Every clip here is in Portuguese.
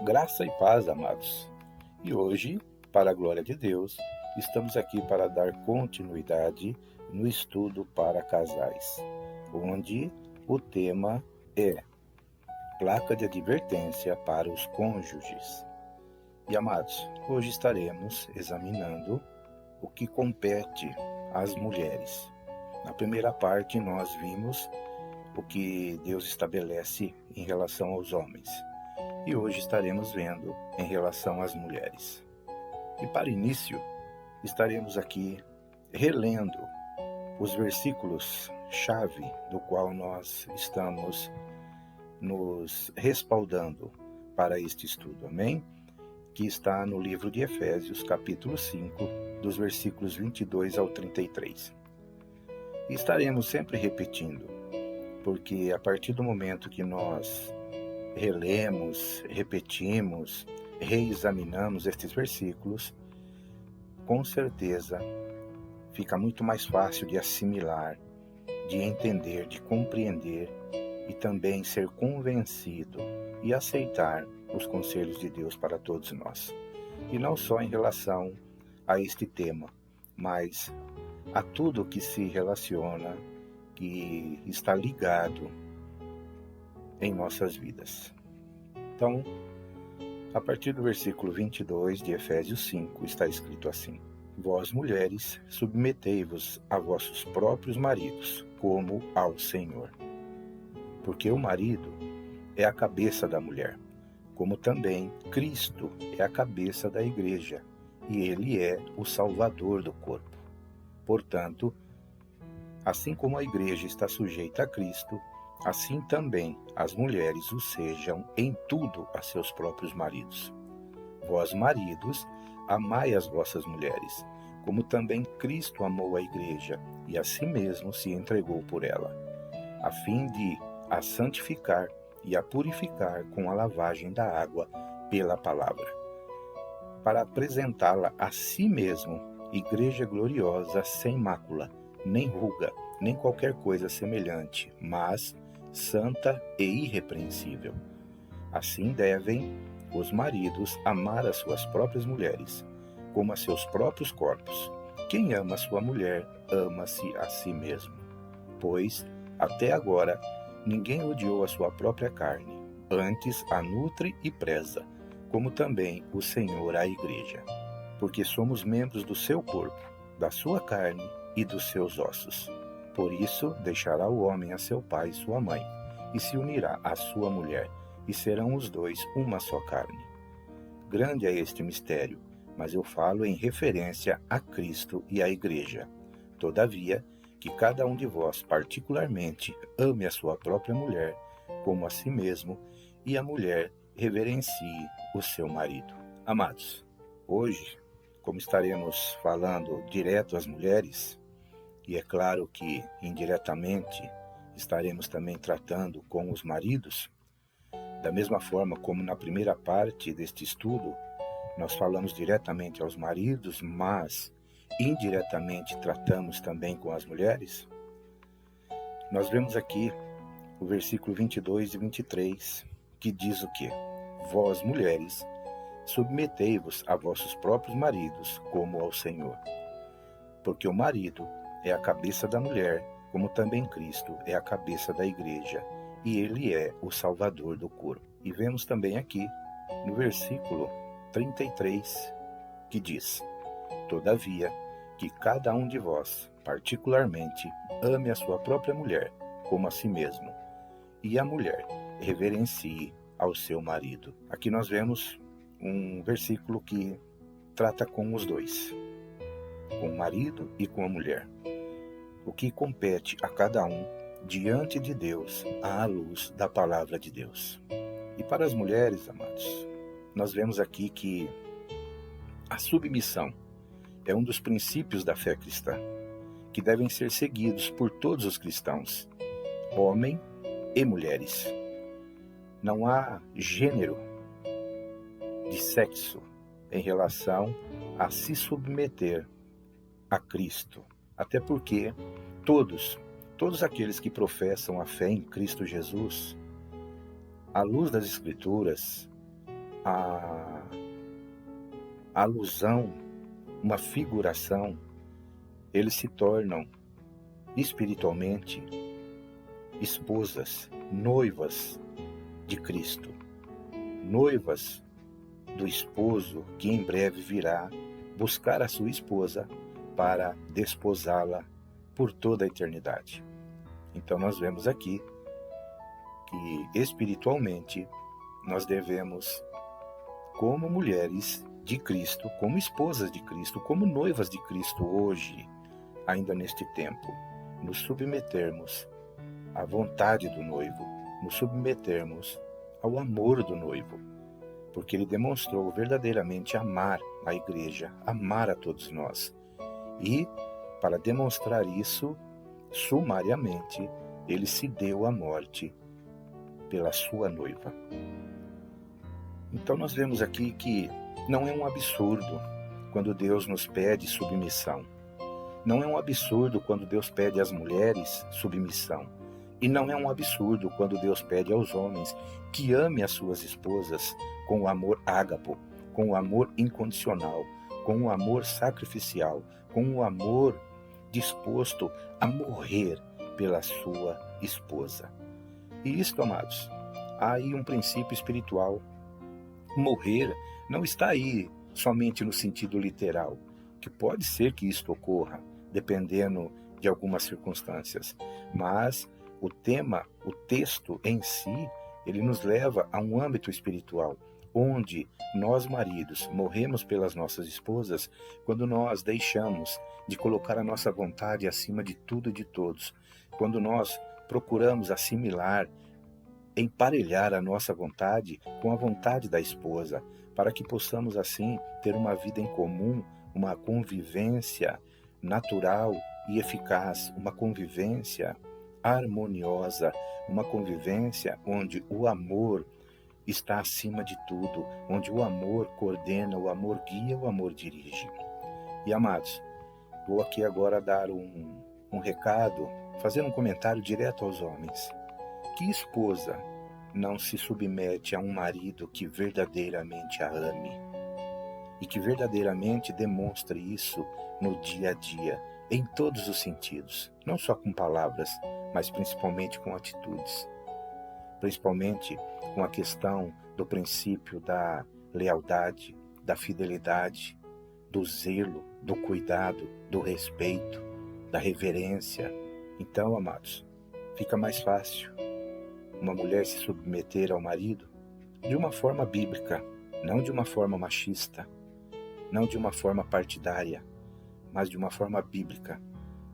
Graça e paz, amados. E hoje, para a glória de Deus, estamos aqui para dar continuidade no estudo para casais, onde o tema é placa de advertência para os cônjuges. E amados, hoje estaremos examinando o que compete às mulheres. Na primeira parte, nós vimos o que Deus estabelece em relação aos homens. E hoje estaremos vendo em relação às mulheres. E para início, estaremos aqui relendo os versículos-chave do qual nós estamos nos respaldando para este estudo, amém? Que está no livro de Efésios, capítulo 5, dos versículos 22 ao 33. E estaremos sempre repetindo, porque a partir do momento que nós relemos, repetimos, reexaminamos estes versículos, com certeza fica muito mais fácil de assimilar, de entender, de compreender e também ser convencido e aceitar os conselhos de Deus para todos nós. E não só em relação a este tema, mas a tudo que se relaciona, que está ligado em nossas vidas. Então, a partir do versículo 22 de Efésios 5, está escrito assim: Vós, mulheres, submetei-vos a vossos próprios maridos, como ao Senhor. Porque o marido é a cabeça da mulher, como também Cristo é a cabeça da igreja, e ele é o Salvador do corpo. Portanto, assim como a igreja está sujeita a Cristo, assim também as mulheres o sejam em tudo a seus próprios maridos. Vós, maridos, amai as vossas mulheres, como também Cristo amou a igreja e a si mesmo se entregou por ela, a fim de a santificar e a purificar com a lavagem da água pela palavra, para apresentá-la a si mesmo, igreja gloriosa, sem mácula, nem ruga, nem qualquer coisa semelhante, mas santa e irrepreensível. Assim devem os maridos amar as suas próprias mulheres, como a seus próprios corpos. Quem ama sua mulher, ama-se a si mesmo. Pois, até agora, ninguém odiou a sua própria carne, antes a nutre e preza, como também o Senhor a igreja. Porque somos membros do seu corpo, da sua carne e dos seus ossos. Por isso, deixará o homem a seu pai e sua mãe, e se unirá à sua mulher, e serão os dois uma só carne. Grande é este mistério, mas eu falo em referência a Cristo e à igreja. Todavia, que cada um de vós particularmente ame a sua própria mulher, como a si mesmo, e a mulher reverencie o seu marido. Amados, hoje, como estaremos falando direto às mulheres, e é claro que indiretamente estaremos também tratando com os maridos, da mesma forma como na primeira parte deste estudo nós falamos diretamente aos maridos, mas indiretamente tratamos também com as mulheres. Nós vemos aqui o versículo 22 e 23, que diz o quê? Vós, mulheres, submetei-vos a vossos próprios maridos, como ao Senhor. Porque o marido é a cabeça da mulher, como também Cristo é a cabeça da igreja, e ele é o Salvador do corpo. E vemos também aqui, no versículo 33, que diz: Todavia, que cada um de vós, particularmente, ame a sua própria mulher, como a si mesmo, e a mulher reverencie ao seu marido. Aqui nós vemos um versículo que trata com os dois, com o marido e com a mulher. O que compete a cada um diante de Deus à luz da palavra de Deus. E para as mulheres, amados, nós vemos aqui que a submissão é um dos princípios da fé cristã, que devem ser seguidos por todos os cristãos, homem e mulheres. Não há gênero de sexo em relação a se submeter a Cristo, até porque todos aqueles que professam a fé em Cristo Jesus, à luz das Escrituras, a alusão, uma figuração, eles se tornam espiritualmente esposas, noivas de Cristo, noivas do esposo que em breve virá buscar a sua esposa para desposá-la por toda a eternidade. Então nós vemos aqui que espiritualmente nós devemos, como mulheres de Cristo, como esposas de Cristo, como noivas de Cristo hoje, ainda neste tempo, nos submetermos à vontade do noivo, nos submetermos ao amor do noivo, porque ele demonstrou verdadeiramente amar a igreja, amar a todos nós. E, para demonstrar isso, sumariamente, ele se deu à morte pela sua noiva. Então nós vemos aqui que não é um absurdo quando Deus nos pede submissão. Não é um absurdo quando Deus pede às mulheres submissão. E não é um absurdo quando Deus pede aos homens que amem as suas esposas com o amor ágapo, com o amor incondicional, com o amor sacrificial, com o amor disposto a morrer pela sua esposa. E isto, amados, há aí um princípio espiritual. Morrer não está aí somente no sentido literal, que pode ser que isto ocorra, dependendo de algumas circunstâncias, mas o tema, o texto em si, ele nos leva a um âmbito espiritual, onde nós, maridos, morremos pelas nossas esposas quando nós deixamos de colocar a nossa vontade acima de tudo e de todos, quando nós procuramos assimilar, emparelhar a nossa vontade com a vontade da esposa, para que possamos assim ter uma vida em comum, uma convivência natural e eficaz, uma convivência harmoniosa, uma convivência onde o amor está acima de tudo, onde o amor coordena, o amor guia, o amor dirige. E amados, vou aqui agora dar um recado, fazer um comentário direto aos homens. Que esposa não se submete a um marido que verdadeiramente a ame e que verdadeiramente demonstre isso no dia a dia, em todos os sentidos, não só com palavras, mas principalmente com atitudes, principalmente com a questão do princípio da lealdade, da fidelidade, do zelo, do cuidado, do respeito, da reverência. Então, amados, fica mais fácil uma mulher se submeter ao marido de uma forma bíblica, não de uma forma machista, não de uma forma partidária, mas de uma forma bíblica,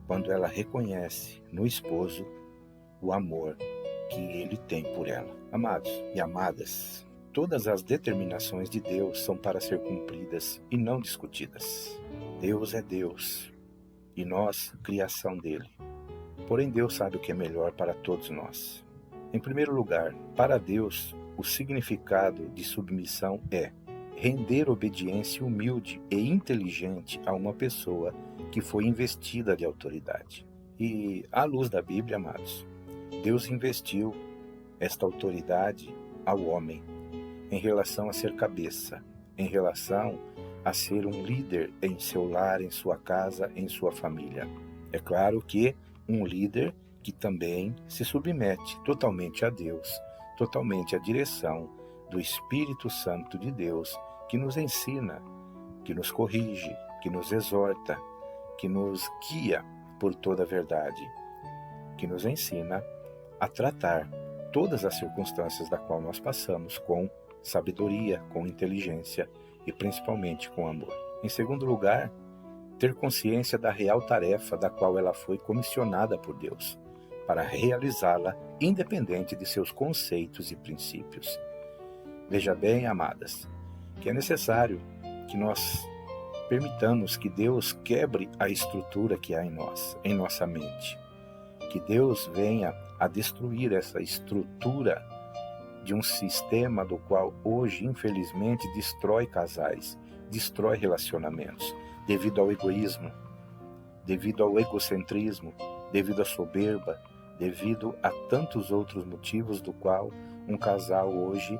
quando ela reconhece no esposo o amor que ele tem por ela. Amados e amadas, todas as determinações de Deus são para ser cumpridas e não discutidas. Deus é Deus e nós, criação dele. Porém, Deus sabe o que é melhor para todos nós. Em primeiro lugar, para Deus, o significado de submissão é render obediência humilde e inteligente a uma pessoa que foi investida de autoridade. E, à luz da Bíblia, amados, Deus investiu esta autoridade ao homem em relação a ser cabeça, em relação a ser um líder em seu lar, em sua casa, em sua família. É claro que um líder que também se submete totalmente a Deus, totalmente à direção do Espírito Santo de Deus, que nos ensina, que nos corrige, que nos exorta, que nos guia por toda a verdade, que nos ensina a tratar todas as circunstâncias da qual nós passamos com sabedoria, com inteligência e principalmente com amor. Em segundo lugar, ter consciência da real tarefa da qual ela foi comissionada por Deus, para realizá-la independente de seus conceitos e princípios. Veja bem, amadas, que é necessário que nós permitamos que Deus quebre a estrutura que há em nós, em nossa mente. Que Deus venha a destruir essa estrutura de um sistema do qual hoje, infelizmente, destrói casais, destrói relacionamentos, devido ao egoísmo, devido ao egocentrismo, devido à soberba, devido a tantos outros motivos do qual um casal hoje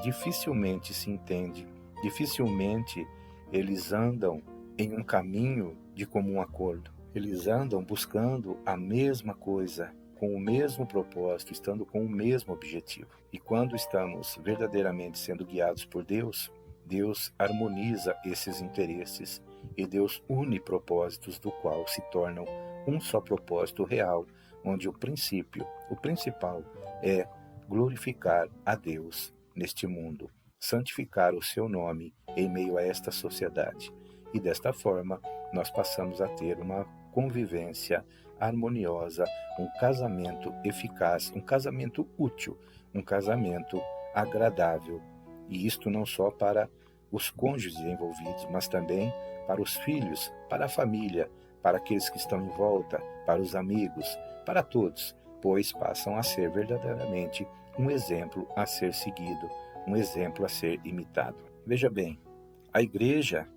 dificilmente se entendem, dificilmente eles andam em um caminho de comum acordo. Eles andam buscando a mesma coisa, com o mesmo propósito, estando com o mesmo objetivo. E quando estamos verdadeiramente sendo guiados por Deus, Deus harmoniza esses interesses e Deus une propósitos do qual se tornam um só propósito real, onde o principal é glorificar a Deus neste mundo, santificar o seu nome em meio a esta sociedade. E desta forma, nós passamos a ter uma convivência harmoniosa, um casamento eficaz, um casamento útil, um casamento agradável. E isto não só para os cônjuges envolvidos, mas também para os filhos, para a família, para aqueles que estão em volta, para os amigos, para todos, pois passam a ser verdadeiramente um exemplo a ser seguido, um exemplo a ser imitado. Veja bem, a igreja,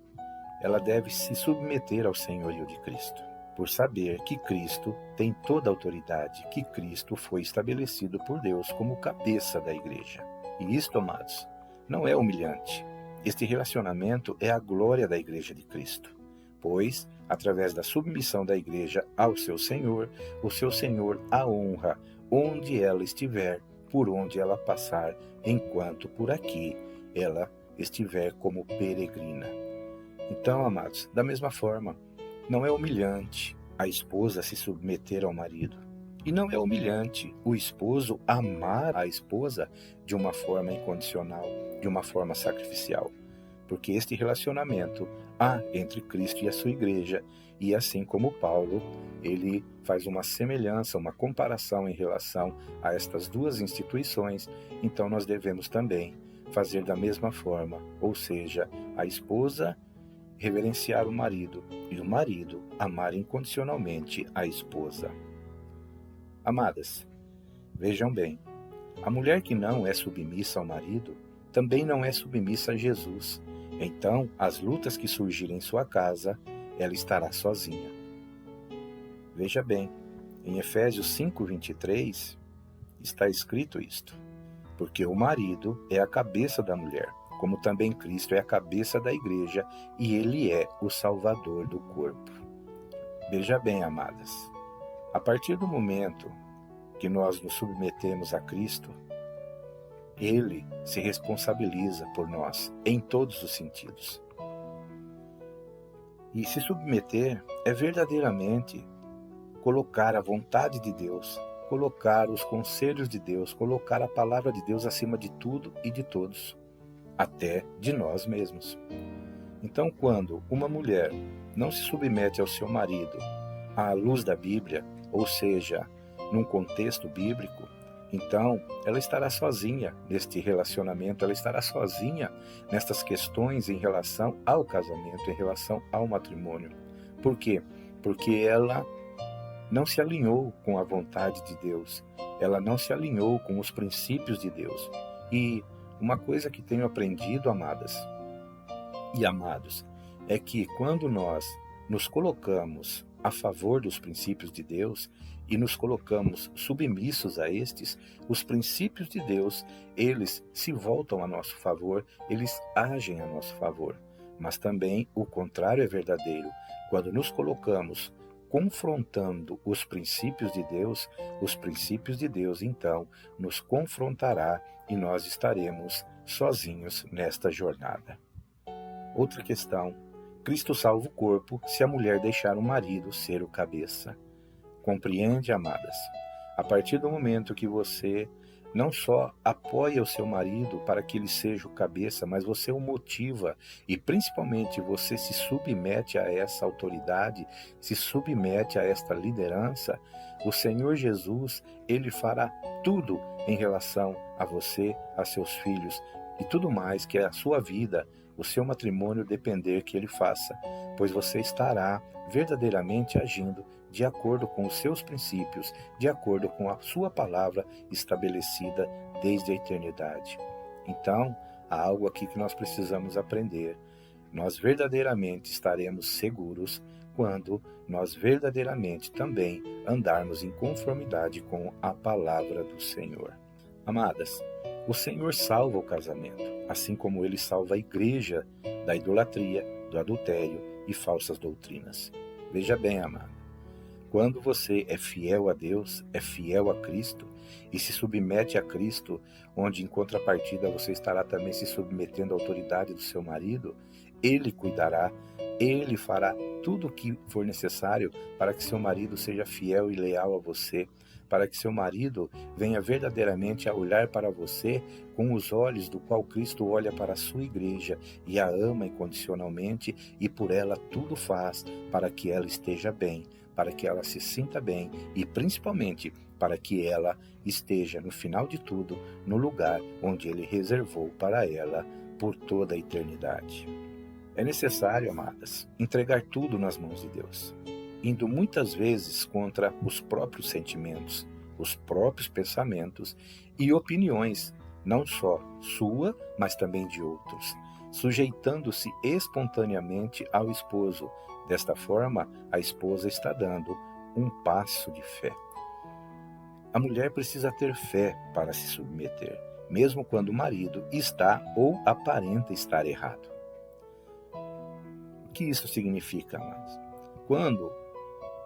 ela deve se submeter ao senhorio de Cristo, por saber que Cristo tem toda a autoridade, que Cristo foi estabelecido por Deus como cabeça da igreja. E isto, amados, não é humilhante. Este relacionamento é a glória da igreja de Cristo, pois, através da submissão da igreja ao seu Senhor, o seu Senhor a honra onde ela estiver, por onde ela passar, enquanto por aqui ela estiver como peregrina. Então, amados, da mesma forma, não é humilhante a esposa se submeter ao marido. E não é humilhante o esposo amar a esposa de uma forma incondicional, de uma forma sacrificial. Porque este relacionamento há entre Cristo e a sua igreja. E assim como Paulo, ele faz uma semelhança, uma comparação em relação a estas duas instituições, então nós devemos também fazer da mesma forma, ou seja, a esposa reverenciar o marido e o marido amar incondicionalmente a esposa. Amadas, vejam bem, a mulher que não é submissa ao marido também não é submissa a Jesus. Então, as lutas que surgirem em sua casa, ela estará sozinha. Veja bem, em Efésios 5:23 está escrito isto: porque o marido é a cabeça da mulher, como também Cristo é a cabeça da igreja, e ele é o Salvador do corpo. Veja bem, amadas, a partir do momento que nós nos submetemos a Cristo, ele se responsabiliza por nós em todos os sentidos. E se submeter é verdadeiramente colocar a vontade de Deus, colocar os conselhos de Deus, colocar a palavra de Deus acima de tudo e de todos, até de nós mesmos. Então, quando uma mulher não se submete ao seu marido à luz da Bíblia, ou seja, num contexto bíblico, então ela estará sozinha neste relacionamento, ela estará sozinha nestas questões em relação ao casamento, em relação ao matrimônio. Por quê? Porque ela não se alinhou com a vontade de Deus, ela não se alinhou com os princípios de Deus. E uma coisa que tenho aprendido, amadas e amados, é que quando nós nos colocamos a favor dos princípios de Deus e nos colocamos submissos a estes, os princípios de Deus, eles se voltam a nosso favor, eles agem a nosso favor. Mas também o contrário é verdadeiro. Quando nos colocamos confrontando os princípios de Deus então nos confrontará e nós estaremos sozinhos nesta jornada. Outra questão: Cristo salva o corpo se a mulher deixar o marido ser o cabeça. Compreende, amadas? A partir do momento que você não só apoia o seu marido para que ele seja o cabeça, mas você o motiva e principalmente você se submete a essa autoridade, se submete a esta liderança, o Senhor Jesus, ele fará tudo em relação a você, a seus filhos e tudo mais que a sua vida, o seu matrimônio depender que ele faça, pois você estará verdadeiramente agindo de acordo com os seus princípios, de acordo com a sua palavra estabelecida desde a eternidade. Então, há algo aqui que nós precisamos aprender. Nós verdadeiramente estaremos seguros quando nós verdadeiramente também andarmos em conformidade com a palavra do Senhor. Amadas, O Senhor salva o casamento, assim como Ele salva a igreja da idolatria, do adultério e falsas doutrinas. Veja bem, amado, quando você é fiel a Deus, é fiel a Cristo e se submete a Cristo, onde em contrapartida você estará também se submetendo à autoridade do seu marido, Ele cuidará, Ele fará tudo o que for necessário para que seu marido seja fiel e leal a você, para que seu marido venha verdadeiramente a olhar para você com os olhos do qual Cristo olha para a sua igreja e a ama incondicionalmente e por ela tudo faz para que ela esteja bem, para que ela se sinta bem e principalmente para que ela esteja no final de tudo no lugar onde Ele reservou para ela por toda a eternidade. É necessário, amadas, entregar tudo nas mãos de Deus, indo muitas vezes contra os próprios sentimentos, os próprios pensamentos e opiniões, não só sua, mas também de outros, sujeitando-se espontaneamente ao esposo. Desta forma, a esposa está dando um passo de fé. A mulher precisa ter fé para se submeter, mesmo quando o marido está ou aparenta estar errado. O que isso significa, amados? Quando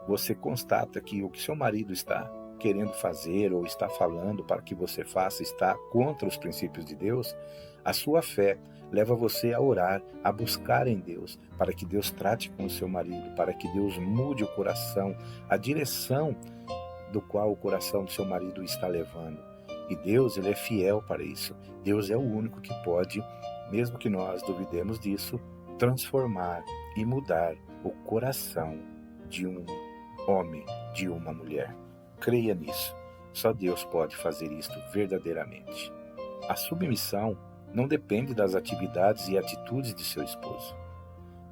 você constata que o que seu marido está querendo fazer ou está falando para que você faça está contra os princípios de Deus, a sua fé leva você a orar, a buscar em Deus, para que Deus trate com o seu marido, para que Deus mude o coração, a direção do qual o coração do seu marido está levando. E Deus, Ele é fiel para isso. Deus é o único que pode, mesmo que nós duvidemos disso, transformar e mudar o coração de um homem, de uma mulher. Creia nisso. Só Deus pode fazer isto verdadeiramente. A submissão não depende das atividades e atitudes de seu esposo.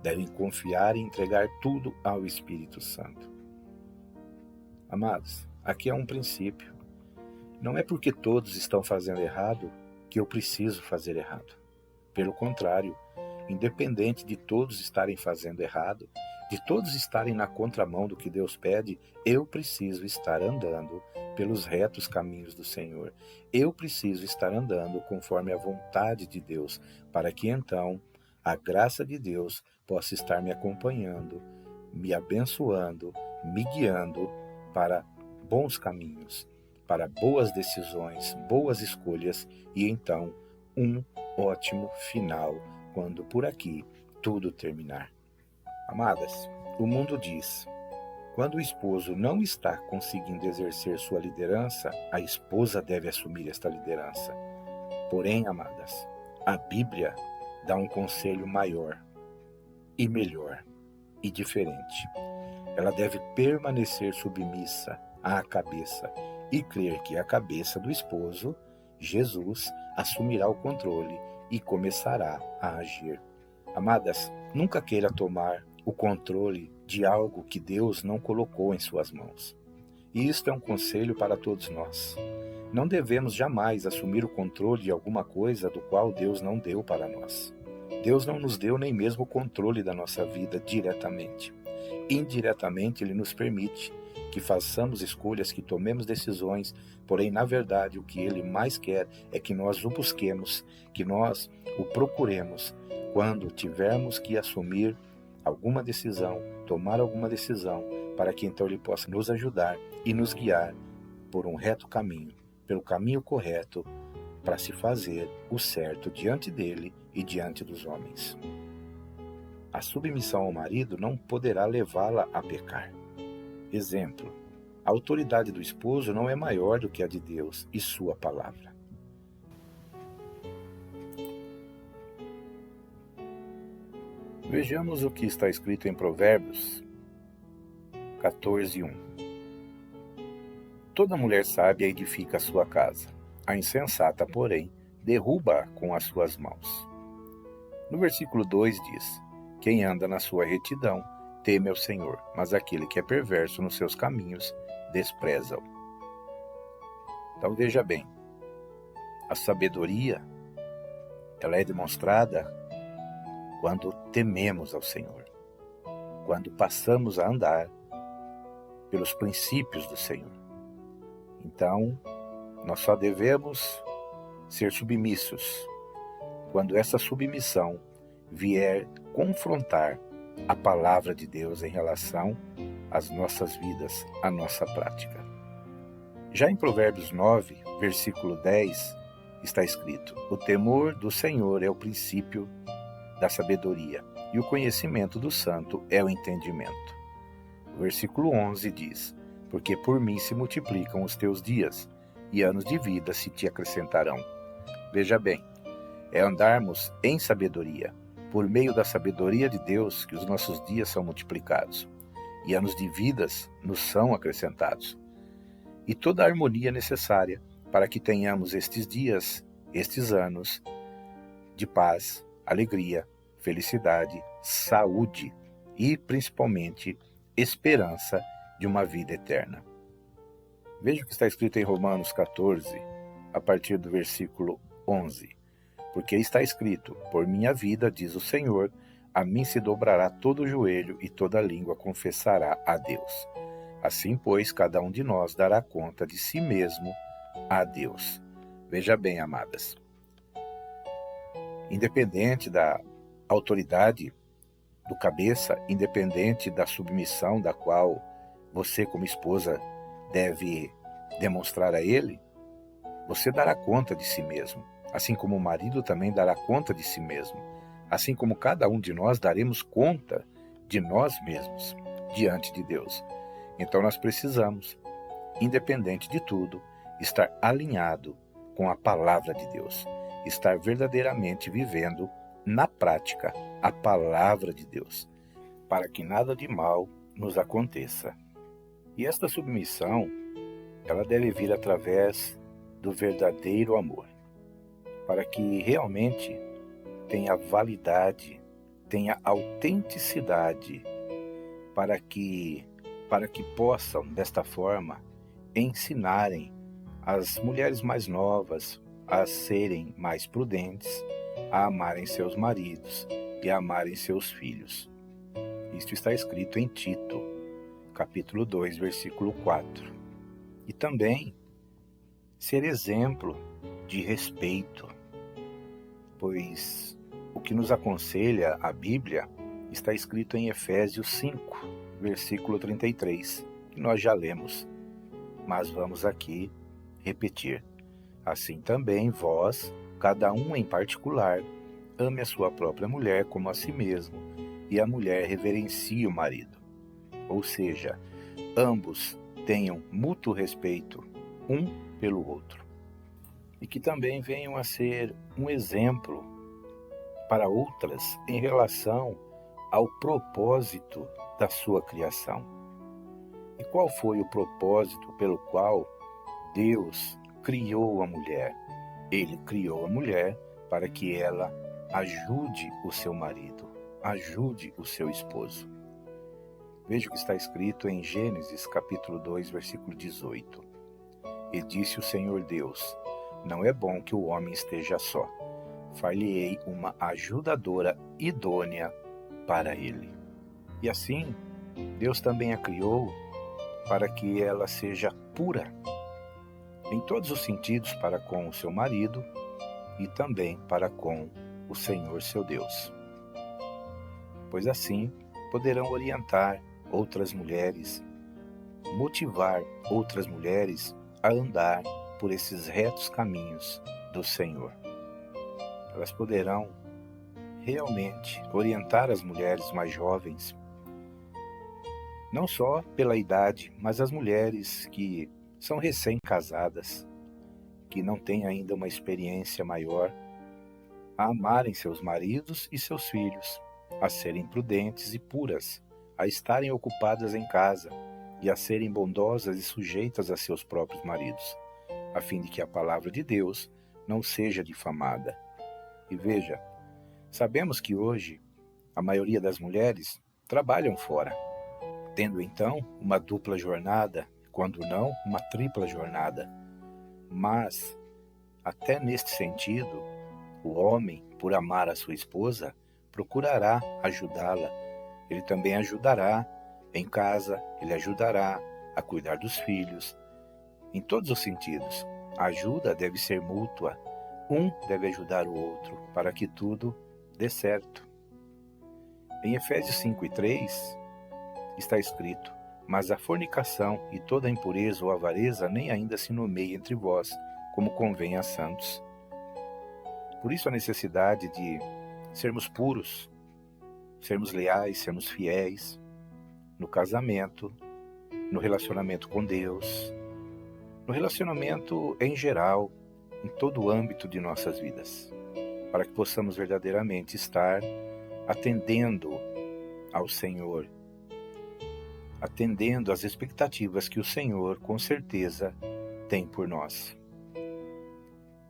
Devem confiar e entregar tudo ao Espírito Santo. Amados, aqui é um princípio. Não é porque todos estão fazendo errado que eu preciso fazer errado. Pelo contrário, independente de todos estarem fazendo errado, de todos estarem na contramão do que Deus pede, eu preciso estar andando pelos retos caminhos do Senhor. Eu preciso estar andando conforme a vontade de Deus, para que então a graça de Deus possa estar me acompanhando, me abençoando, me guiando para bons caminhos, para boas decisões, boas escolhas e então um ótimo final quando por aqui tudo terminar. Amadas, o mundo diz: quando o esposo não está conseguindo exercer sua liderança, a esposa deve assumir esta liderança. Porém, amadas, a Bíblia dá um conselho maior e melhor e diferente. Ela deve permanecer submissa à cabeça e crer que a cabeça do esposo, Jesus, assumirá o controle e começará a agir. Amadas, nunca queira tomar o controle de algo que Deus não colocou em suas mãos. E isto é um conselho para todos nós. Não devemos jamais assumir o controle de alguma coisa do qual Deus não deu para nós. Deus não nos deu nem mesmo o controle da nossa vida diretamente. Indiretamente, Ele nos permite que façamos escolhas, que tomemos decisões, porém, na verdade, o que Ele mais quer é que nós o busquemos, que nós o procuremos quando tivermos que assumir alguma decisão, tomar alguma decisão, para que então Ele possa nos ajudar e nos guiar por um reto caminho, pelo caminho correto, para se fazer o certo diante dEle e diante dos homens. A submissão ao marido não poderá levá-la a pecar. Exemplo: a autoridade do esposo não é maior do que a de Deus e sua palavra. Vejamos o que está escrito em Provérbios 14:1. Toda mulher sábia edifica a sua casa, a insensata, porém, derruba-a com as suas mãos. No versículo 2 diz: quem anda na sua retidão teme ao Senhor, mas aquele que é perverso nos seus caminhos despreza-o. Então veja bem, a sabedoria, ela é demonstrada quando tememos ao Senhor, quando passamos a andar pelos princípios do Senhor. Então, nós só devemos ser submissos, quando essa submissão vier confrontar a palavra de Deus em relação às nossas vidas, à nossa prática. Já em Provérbios 9, versículo 10, está escrito: o temor do Senhor é o princípio da sabedoria, e o conhecimento do santo é o entendimento. O versículo 11 diz: porque por mim se multiplicam os teus dias, e anos de vida se te acrescentarão. Veja bem, é andarmos em sabedoria, por meio da sabedoria de Deus, que os nossos dias são multiplicados, e anos de vidas nos são acrescentados. E toda a harmonia necessária para que tenhamos estes dias, estes anos, de paz, alegria, felicidade, saúde e, principalmente, esperança de uma vida eterna. Veja o que está escrito em Romanos 14, a partir do versículo 11. Porque está escrito: por minha vida, diz o Senhor, a mim se dobrará todo o joelho e toda língua confessará a Deus. Assim, pois, cada um de nós dará conta de si mesmo a Deus. Veja bem, amadas, independente da autoridade do cabeça, independente da submissão da qual você, como esposa, deve demonstrar a ele, você dará conta de si mesmo, assim como o marido também dará conta de si mesmo, assim como cada um de nós daremos conta de nós mesmos diante de Deus. Então nós precisamos, independente de tudo, estar alinhado com a palavra de Deus, estar verdadeiramente vivendo na prática a palavra de Deus, para que nada de mal nos aconteça. E esta submissão, ela deve vir através do verdadeiro amor, para que realmente tenha validade, tenha autenticidade, para que possam, desta forma, ensinarem as mulheres mais novas a serem mais prudentes, a amarem seus maridos e a amarem seus filhos. Isto está escrito em Tito, capítulo 2, versículo 4. E também ser exemplo de respeito, pois o que nos aconselha a Bíblia está escrito em Efésios 5, versículo 33, que nós já lemos, mas vamos aqui repetir. Assim também vós, cada um em particular, ame a sua própria mulher como a si mesmo, e a mulher reverencie o marido. Ou seja, ambos tenham mútuo respeito um pelo outro. E que também venham a ser um exemplo para outras em relação ao propósito da sua criação. E qual foi o propósito pelo qual Deus criou a mulher? Ele criou a mulher para que ela ajude o seu marido, ajude o seu esposo. Veja o que está escrito em Gênesis capítulo 2, versículo 18. E disse o Senhor Deus: não é bom que o homem esteja só. Far-lhe-ei uma ajudadora idônea para ele. E assim, Deus também a criou para que ela seja pura, em todos os sentidos, para com o seu marido e também para com o Senhor seu Deus. Pois assim poderão orientar outras mulheres, motivar outras mulheres a andar por esses retos caminhos do Senhor. Elas poderão realmente orientar as mulheres mais jovens, não só pela idade, mas as mulheres que são recém-casadas, que não têm ainda uma experiência maior, a amarem seus maridos e seus filhos, a serem prudentes e puras, a estarem ocupadas em casa e a serem bondosas e sujeitas a seus próprios maridos, a fim de que a palavra de Deus não seja difamada. E veja, sabemos que hoje a maioria das mulheres trabalham fora, tendo então uma dupla jornada, quando não, uma tripla jornada. Mas, até neste sentido, o homem, por amar a sua esposa, procurará ajudá-la. Ele também ajudará em casa, ele ajudará a cuidar dos filhos. Em todos os sentidos, a ajuda deve ser mútua, Um deve ajudar o outro para que tudo dê certo. Em Efésios 5:3 está escrito: mas a fornicação e toda a impureza ou avareza nem ainda se nomeia entre vós, como convém a santos. Por isso a necessidade de sermos puros, sermos leais, sermos fiéis no casamento, no relacionamento com Deus, no relacionamento em geral, em todo o âmbito de nossas vidas, para que possamos verdadeiramente estar atendendo ao Senhor, atendendo às expectativas que o Senhor, com certeza, tem por nós.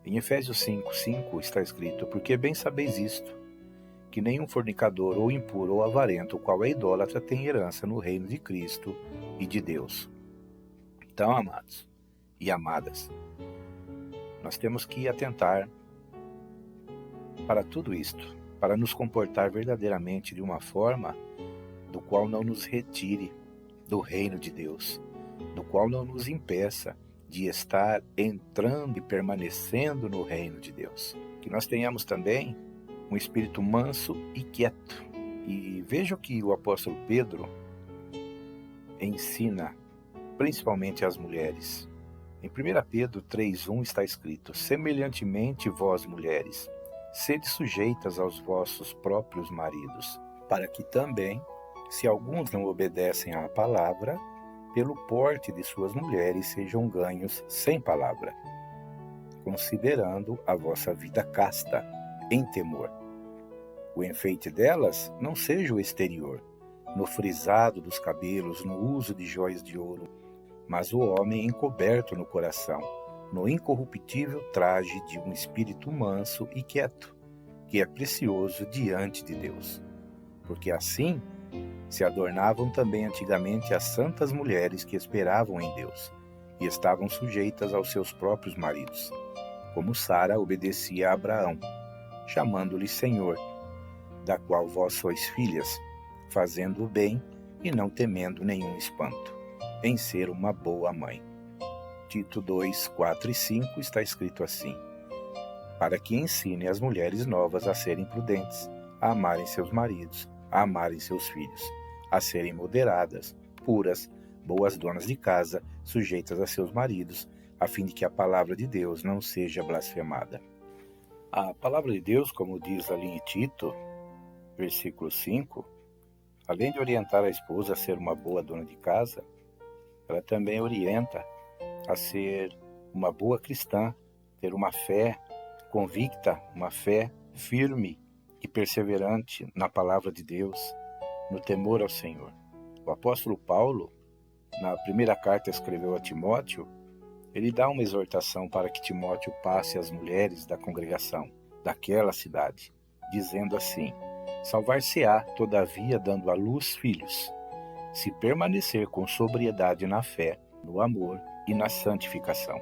Em Efésios 5:5 está escrito: porque bem sabeis isto, que nenhum fornicador, ou impuro, ou avarento, o qual é idólatra, tem herança no reino de Cristo e de Deus. Então, amados e amadas, nós temos que atentar para tudo isto, para nos comportar verdadeiramente de uma forma do qual não nos retire do reino de Deus, do qual não nos impeça de estar entrando e permanecendo no reino de Deus. Que nós tenhamos também um espírito manso e quieto. E veja o que o apóstolo Pedro ensina, principalmente às mulheres. Em 1 Pedro 3:1 está escrito: semelhantemente vós, mulheres, sede sujeitas aos vossos próprios maridos, para que também, se alguns não obedecem à palavra, pelo porte de suas mulheres sejam ganhos sem palavra, considerando a vossa vida casta, em temor. O enfeite delas não seja o exterior, no frisado dos cabelos, no uso de jóias de ouro, mas o homem encoberto no coração, no incorruptível traje de um espírito manso e quieto, que é precioso diante de Deus. Porque assim se adornavam também antigamente as santas mulheres que esperavam em Deus e estavam sujeitas aos seus próprios maridos, como Sara obedecia a Abraão, chamando-lhe Senhor, da qual vós sois filhas, fazendo o bem e não temendo nenhum espanto, em ser uma boa mãe. Tito 2:4 e 5 está escrito assim: para que ensine as mulheres novas a serem prudentes, a amarem seus maridos, a amarem seus filhos, a serem moderadas, puras, boas donas de casa, sujeitas a seus maridos, a fim de que a palavra de Deus não seja blasfemada. A palavra de Deus, como diz ali em Tito, versículo 5, além de orientar a esposa a ser uma boa dona de casa, ela também orienta a ser uma boa cristã, ter uma fé convicta, uma fé firme e perseverante na palavra de Deus, no temor ao Senhor. O apóstolo Paulo, na primeira carta que escreveu a Timóteo, ele dá uma exortação para que Timóteo passe às mulheres da congregação daquela cidade, dizendo assim: salvar-se-á, todavia, dando à luz filhos, se permanecer com sobriedade na fé, no amor e na santificação.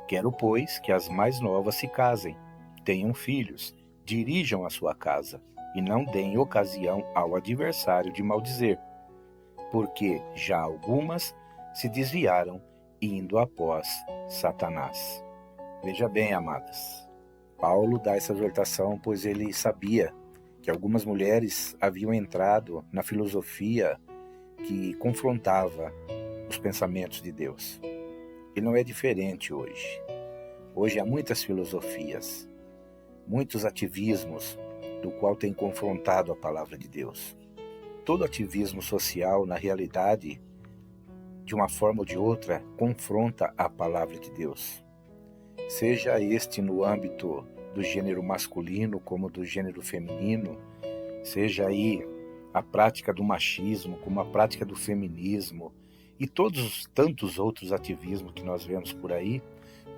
Quero, pois, que as mais novas se casem, tenham filhos, dirijam a sua casa, e não deem ocasião ao adversário de maldizer, porque já algumas se desviaram, indo após Satanás. Veja bem, amadas, Paulo dá essa exortação, pois ele sabia que algumas mulheres haviam entrado na filosofia que confrontava os pensamentos de Deus. E não é diferente hoje. Hoje há muitas filosofias, muitos ativismos, do qual tem confrontado a palavra de Deus. Todo ativismo social, na realidade, de uma forma ou de outra, confronta a palavra de Deus. Seja este no âmbito do gênero masculino como do gênero feminino, seja aí a prática do machismo como a prática do feminismo e todos os tantos outros ativismos que nós vemos por aí,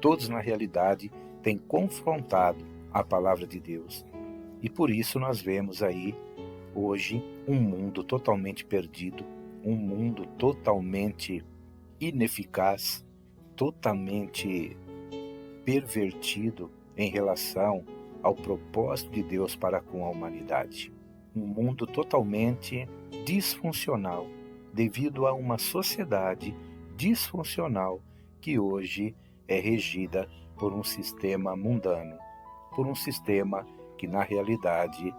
todos na realidade têm confrontado a palavra de Deus. E por isso nós vemos aí hoje um mundo totalmente perdido, um mundo totalmente ineficaz, totalmente pervertido em relação ao propósito de Deus para com a humanidade. Um mundo totalmente disfuncional, devido a uma sociedade disfuncional que hoje é regida por um sistema mundano, por um sistema que na realidade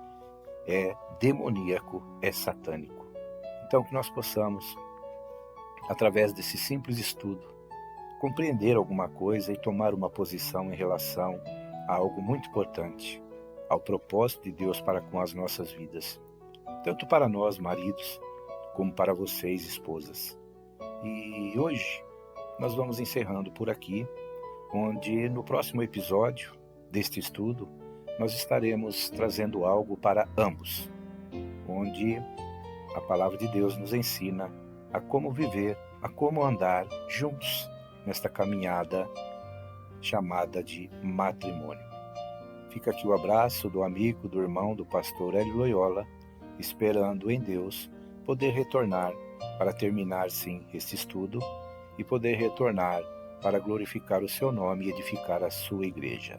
é demoníaco, é satânico. Então que nós possamos, através desse simples estudo, compreender alguma coisa e tomar uma posição em relação a algo muito importante, ao propósito de Deus para com as nossas vidas, tanto para nós, maridos, como para vocês, esposas. E hoje nós vamos encerrando por aqui, onde no próximo episódio deste estudo nós estaremos trazendo algo para ambos, onde a palavra de Deus nos ensina a como viver, a como andar juntos nesta caminhada chamada de matrimônio. Fica aqui o abraço do amigo, do irmão, do pastor Hélio Loyola, esperando em Deus poder retornar para terminar sim este estudo e poder retornar para glorificar o seu nome e edificar a sua igreja.